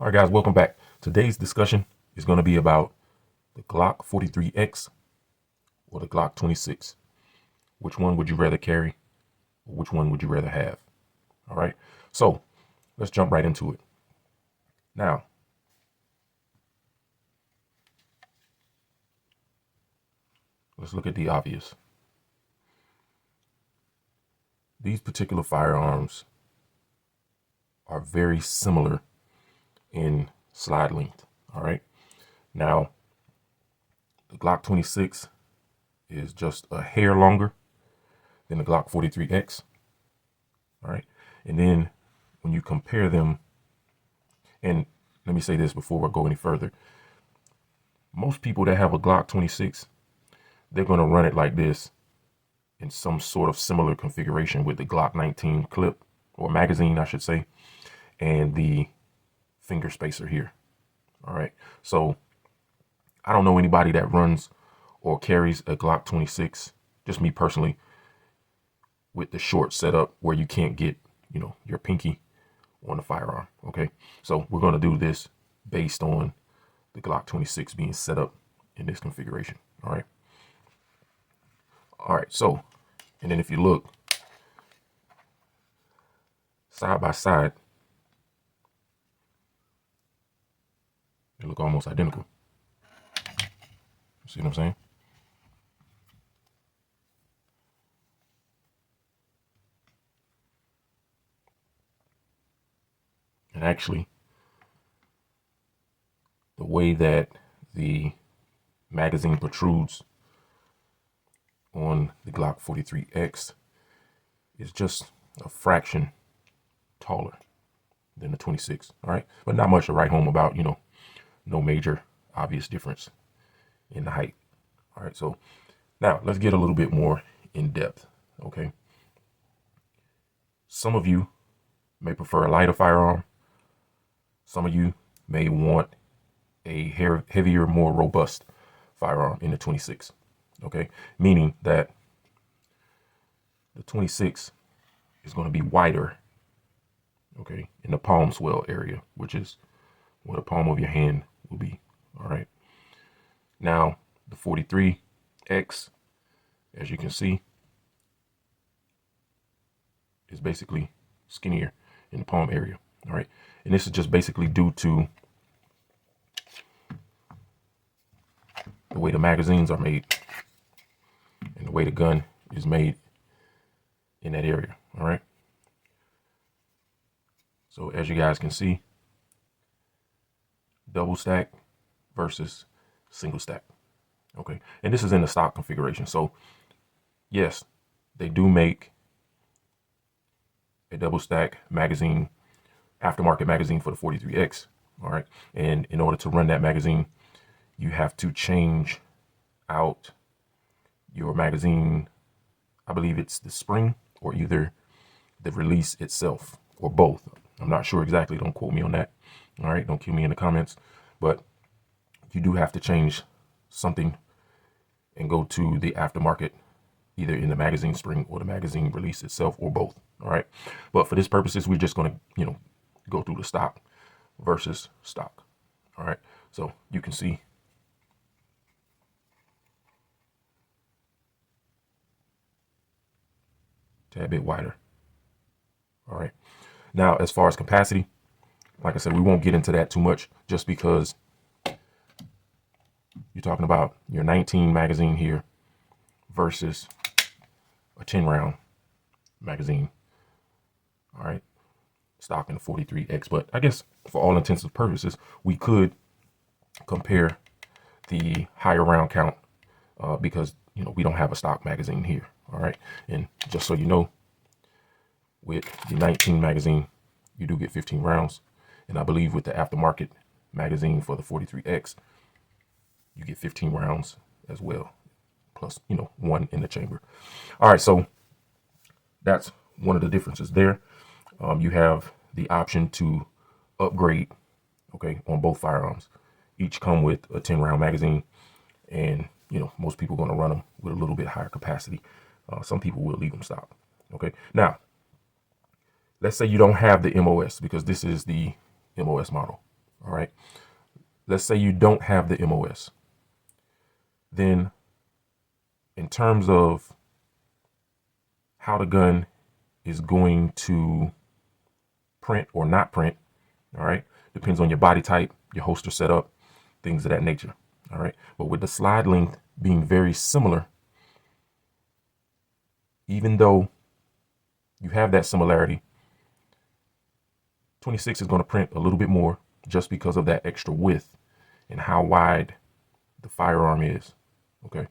All right, guys, welcome back. Today's discussion is going to be about the Glock 43X or the Glock 26. Which one would you rather carry? Or which one would you rather have? All right, so let's jump right into it. Now, let's look at the obvious. These particular firearms are very similar in slide length. All right, now the Glock 26 is just a hair longer than the Glock 43X. All right, and then when you compare them, and let me say this before I go any further, most people that have a Glock 26, they're going to run it like this in some sort of similar configuration with the Glock 19 clip or magazine, I should say, and the finger spacer here. All right, so I don't know anybody that runs or carries a Glock 26, just me personally, with the short setup where you can't get, your pinky on the firearm. Okay, so we're going to do this based on the Glock 26 being set up in this configuration. All right, so, and then if you look side by side, they look almost identical. See what I'm saying? And actually, the way that the magazine protrudes on the Glock 43X is just a fraction taller than the 26. All right, but not much to write home about. No major obvious difference in the height. All right, so now let's get a little bit more in depth. Okay, some of you may prefer a lighter firearm. Some of you may want a heavier, more robust firearm in the 26. Okay, meaning that the 26 is going to be wider, okay, in the palm swell area, which is where the palm of your hand will be. All right, now the 43X, as you can see, is basically skinnier in the palm area. All right, and this is just basically due to the way the magazines are made and the way the gun is made in that area. All right, so as you guys can see, double stack versus single stack. Okay, and this is in the stock configuration. So yes, they do make a double stack magazine, aftermarket magazine for the 43X. All right, and in order to run that magazine, you have to change out your magazine. I believe it's the spring or either the release itself or both. I'm not sure exactly. Don't quote me on that. All right, don't kill me in the comments, but you do have to change something and go to the aftermarket, either in the magazine spring or the magazine release itself or both. All right, but for this purposes, we're just going to, go through the stock versus stock. All right, so you can see a tad bit wider. All right, now as far as capacity, like I said, we won't get into that too much just because you're talking about your 19 magazine here versus a 10 round magazine. All right, stock in the 43X, but I guess for all intents and purposes, we could compare the higher round count because we don't have a stock magazine here. All right, and just so you know, with the 19 magazine, you do get 15 rounds, and I believe with the aftermarket magazine for the 43X, you get 15 rounds as well, plus one in the chamber. All right, so that's one of the differences there. You have the option to upgrade, okay, on both firearms. Each come with a 10 round magazine, and most people are going to run them with a little bit higher capacity. Some people will leave them stock. Okay, now let's say you don't have the MOS, because this is the MOS model. All right. Let's say you don't have the MOS. Then in terms of how the gun is going to print or not print, all right, depends on your body type, your holster setup, things of that nature. All right. But with the slide length being very similar, even though you have that similarity, 26 is going to print a little bit more just because of that extra width and how wide the firearm is. Okay.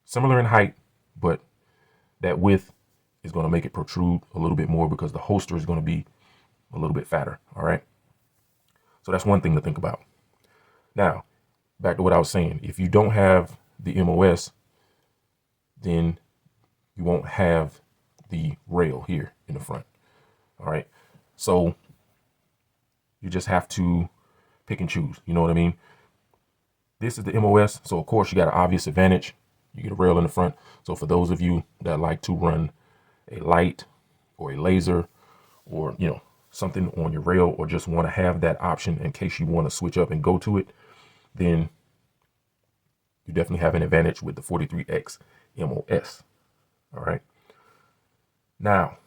Similar in height, but that width is going to make it protrude a little bit more because the holster is going to be a little bit fatter. All right. So that's one thing to think about. Now, back to what I was saying. If you don't have the MOS, then you won't have the rail here in the front. All right. So you just have to pick and choose. You know what I mean? This is the MOS. So, of course, you got an obvious advantage. You get a rail in the front. So for those of you that like to run a light or a laser or, you know, something on your rail, or just want to have that option in case you want to switch up and go to it, then you definitely have an advantage with the 43X MOS. All right. Now,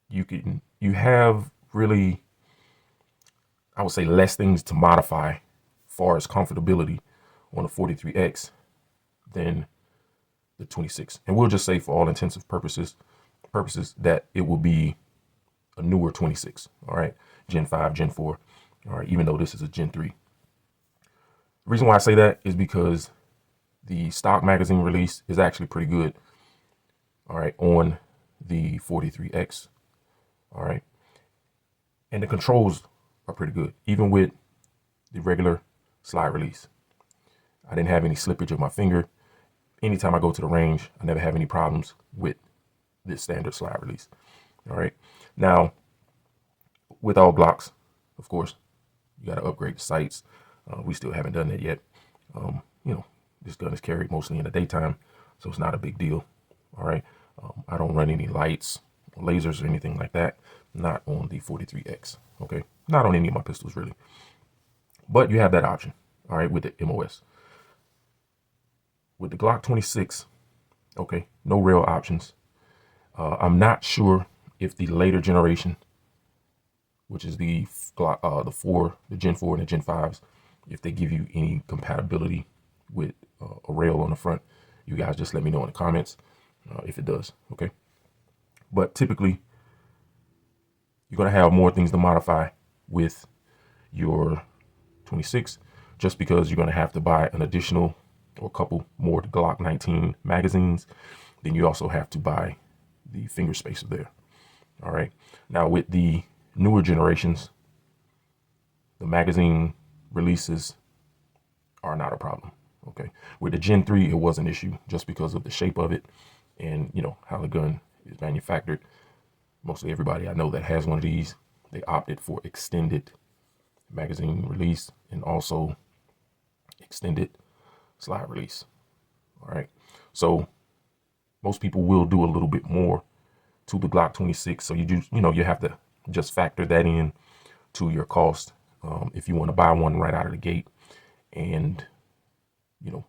you have really, I would say, less things to modify as far as comfortability on the 43X than the 26. And we'll just say for all intensive purposes that it will be a newer 26. All right. Gen 5, Gen 4. All right. Even though this is a Gen 3. The reason why I say that is because the stock magazine release is actually pretty good. All right. On the 43X. All right. And the controls are pretty good, even with the regular slide release. I didn't have any slippage of my finger. Anytime I go to the range, I never have any problems with this standard slide release. All right. Now, with all Glocks, of course, you got to upgrade the sights. We still haven't done that yet. You know, this gun is carried mostly in the daytime, so it's not a big deal. All right. I don't run any lights, lasers, or anything like that. Not on the 43X. Okay. Not on any of my pistols, really. But you have that option. All right. With the MOS. With the Glock 26, okay, no rail options. I'm not sure if the later generation, which is the Glock, the Gen 4 and the Gen 5s, if they give you any compatibility with a rail on the front. You guys just let me know in the comments if it does, okay? But typically, you're going to have more things to modify with your 26, just because you're going to have to buy an additional or a couple more Glock 19 magazines. Then you also have to buy the finger spacer there. All right. Now with the newer generations, the magazine releases are not a problem. Okay. With the Gen 3, it was an issue just because of the shape of it and, you know, how the gun is manufactured. Mostly everybody I know that has one of these, they opted for extended magazine release and also extended slide release. All right. So most people will do a little bit more to the Glock 26. So you have to just factor that in to your cost. If you want to buy one right out of the gate and, you know,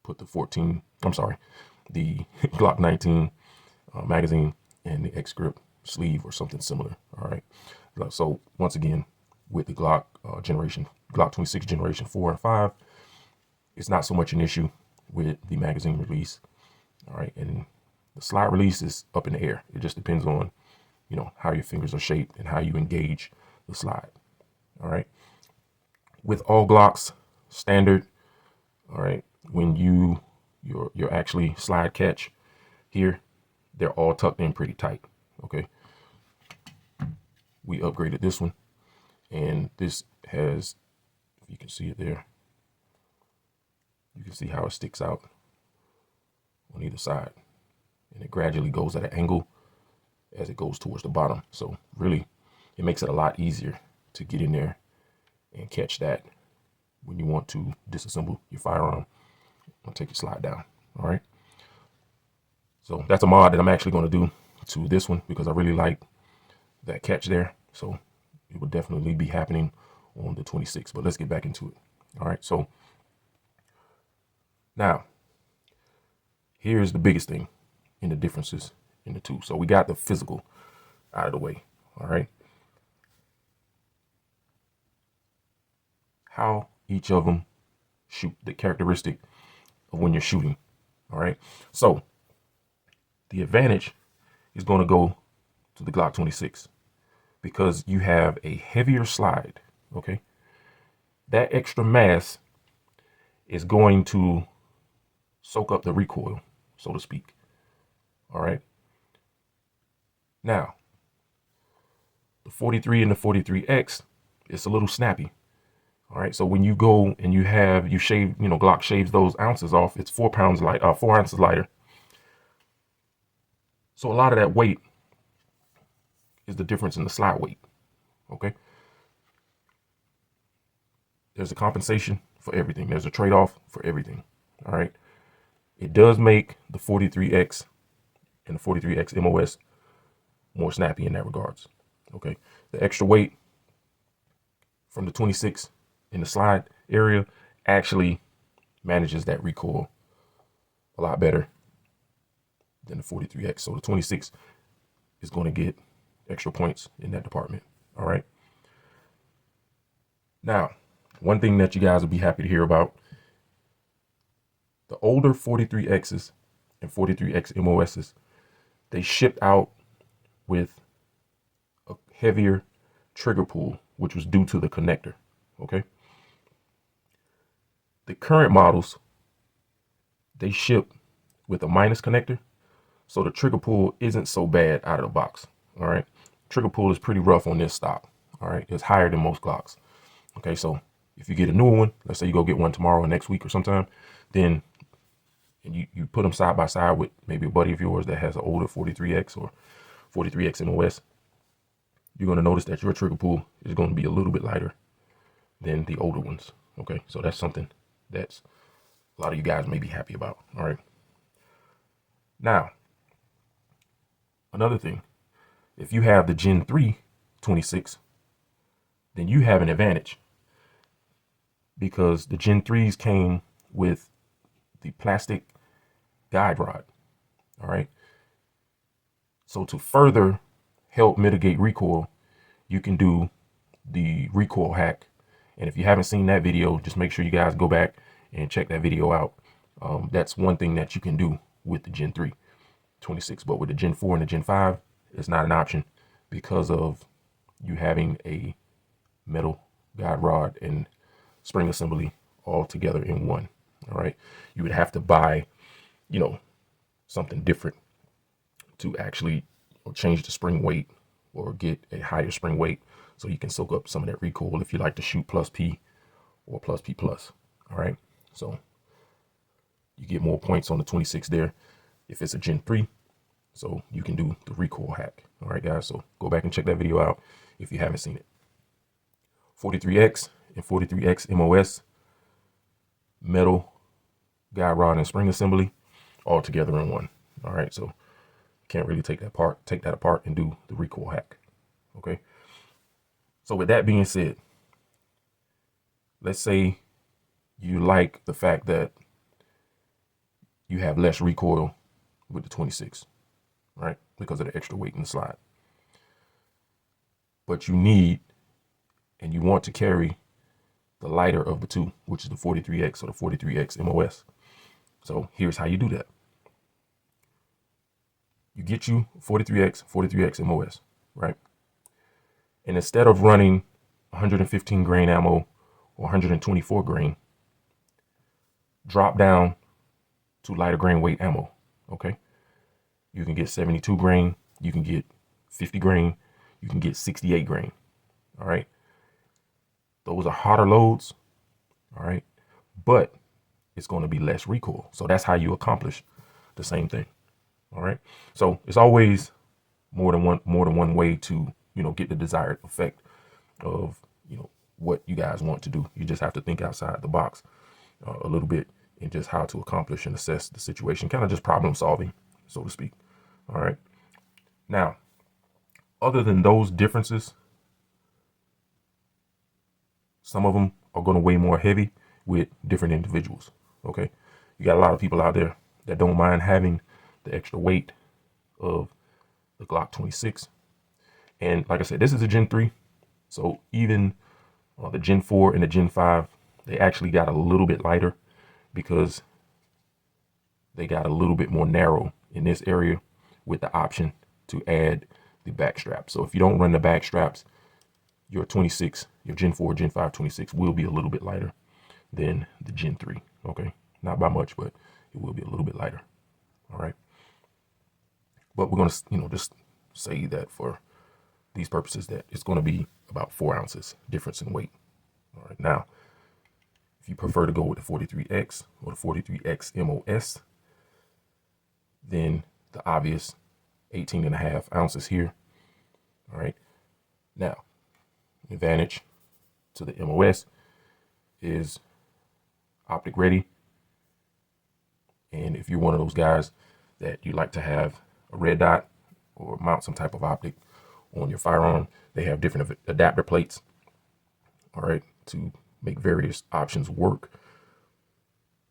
put the Glock 19 magazine and the X grip sleeve or something similar. All right. So once again, with the Glock Glock 26 generation 4 and 5, it's not so much an issue with the magazine release. All right. And the slide release is up in the air. It just depends on, you know, how your fingers are shaped and how you engage the slide. All right. With all Glocks standard, all right, when your actually slide catch here, they're all tucked in pretty tight. Okay. We upgraded this one, and this has, if you can see it there, you can see how it sticks out on either side, and it gradually goes at an angle as it goes towards the bottom. So really, it makes it a lot easier to get in there and catch that when you want to disassemble your firearm and take your slide down. All right. So that's a mod that I'm actually going to do to this one because I really like that catch there. So it will definitely be happening on the 26th. But let's get back into it. All right. So now, here's the biggest thing in the differences in the two. So we got the physical out of the way. All right. How each of them shoot, the characteristic of when you're shooting. All right. So the advantage is going to go to the Glock 26 because you have a heavier slide. Okay. That extra mass is going to soak up the recoil, so to speak. All right. Now, the 43 and the 43X, it's a little snappy. All right. So when you go and you shave, Glock shaves those ounces off, it's 4 ounces lighter. So a lot of that weight is the difference in the slide weight. Okay. There's a compensation for everything. There's a trade-off for everything. All right. It does make the 43X and the 43X MOS more snappy in that regards. Okay. The extra weight from the 26 in the slide area actually manages that recoil a lot better than the 43X. So the 26 is going to get extra points in that department. All right. Now, one thing that you guys will be happy to hear about, the older 43Xs and 43X MOSs, they shipped out with a heavier trigger pull, which was due to the connector. Okay. The current models, they ship with a minus connector, so the trigger pull isn't so bad out of the box. All right. Trigger pull is pretty rough on this stock. All right. It's higher than most Glocks. Okay. So if you get a newer one, let's say you go get one tomorrow or next week or sometime, then and you put them side by side with maybe a buddy of yours that has an older 43X or 43X MOS, you're going to notice that your trigger pull is going to be a little bit lighter than the older ones. Okay. So that's something that's a lot of you guys may be happy about. All right. Now, another thing, if you have the Gen 3 26, then you have an advantage because the Gen 3s came with the plastic guide rod. All right. So to further help mitigate recoil, you can do the recoil hack. And if you haven't seen that video, just make sure you guys go back and check that video out. That's one thing that you can do with the Gen 3 26, but with the Gen 4 and the Gen 5, it's not an option because of you having a metal guide rod and spring assembly all together in one. All right. You would have to buy, something different to actually change the spring weight or get a higher spring weight so you can soak up some of that recoil if you like to shoot plus P or plus P plus. All right. So you get more points on the 26 there if it's a Gen 3. So you can do the recoil hack. All right, guys. So go back and check that video out if you haven't seen it. 43X and 43X MOS, metal guide rod and spring assembly all together in one. All right. So you can't really take that apart and do the recoil hack. Okay. So with that being said, let's say you like the fact that you have less recoil with the 26, right? Because of the extra weight in the slide. But you need and you want to carry the lighter of the two, which is the 43X or the 43X MOS. So here's how you do that. You get you 43X MOS, right? And instead of running 115 grain ammo or 124 grain, drop down to lighter grain weight ammo. Okay. You can get 72 grain. You can get 50 grain. You can get 68 grain. All right. Those are hotter loads. All right. But it's going to be less recoil. So that's how you accomplish the same thing. All right. So it's always more than one way to, get the desired effect of, what you guys want to do. You just have to think outside the box a little bit and just how to accomplish and assess the situation, kind of just problem solving, so to speak. All right. Now, other than those differences, Some of them are going to weigh more heavy with different individuals. Okay. You got a lot of people out there that don't mind having the extra weight of the Glock 26. And like I said, this is a Gen 3. So even the Gen 4 and the Gen 5, they actually got a little bit lighter because they got a little bit more narrow in this area with the option to add the back strap. So if you don't run the back straps, your 26, your Gen 4, Gen 5 26 will be a little bit lighter than the Gen 3. Okay. Not by much, but it will be a little bit lighter. All right. But we're going to, just say that for these purposes that it's going to be about 4 ounces difference in weight. All right. Now, if you prefer to go with the 43X or the 43X MOS, then the obvious 18.5 ounces here. All right. Now, advantage to the MOS is optic ready. And if you're one of those guys that you like to have a red dot or mount some type of optic on your firearm, they have different adapter plates, all right, to make various options work.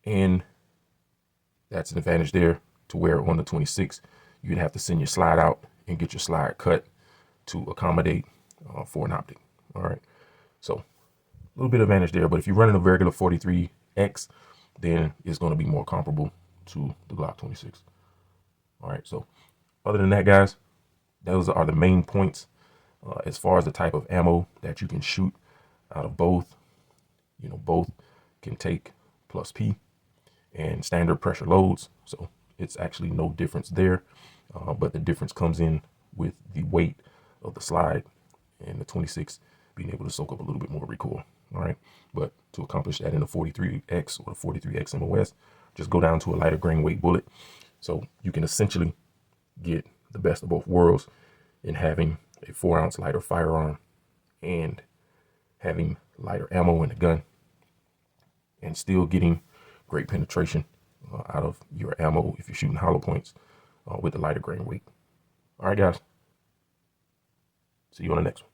And that's an advantage there, to where on the 26, you'd have to send your slide out and get your slide cut to accommodate for an optic. All right. So a little bit of advantage there, but if you're running a regular 43X, then it's going to be more comparable to the Glock 26. All right. So other than that, guys, those are the main points as far as the type of ammo that you can shoot out of both. Both can take plus P and standard pressure loads. So it's actually no difference there. But the difference comes in with the weight of the slide and the 26 being able to soak up a little bit more recoil. All right. But to accomplish that in the 43X or the 43X MOS, just go down to a lighter grain weight bullet. So you can essentially get the best of both worlds in having a 4 ounce lighter firearm and having lighter ammo in the gun, and still getting great penetration out of your ammo if you're shooting hollow points with the lighter grain weight. All right, guys. See you on the next one.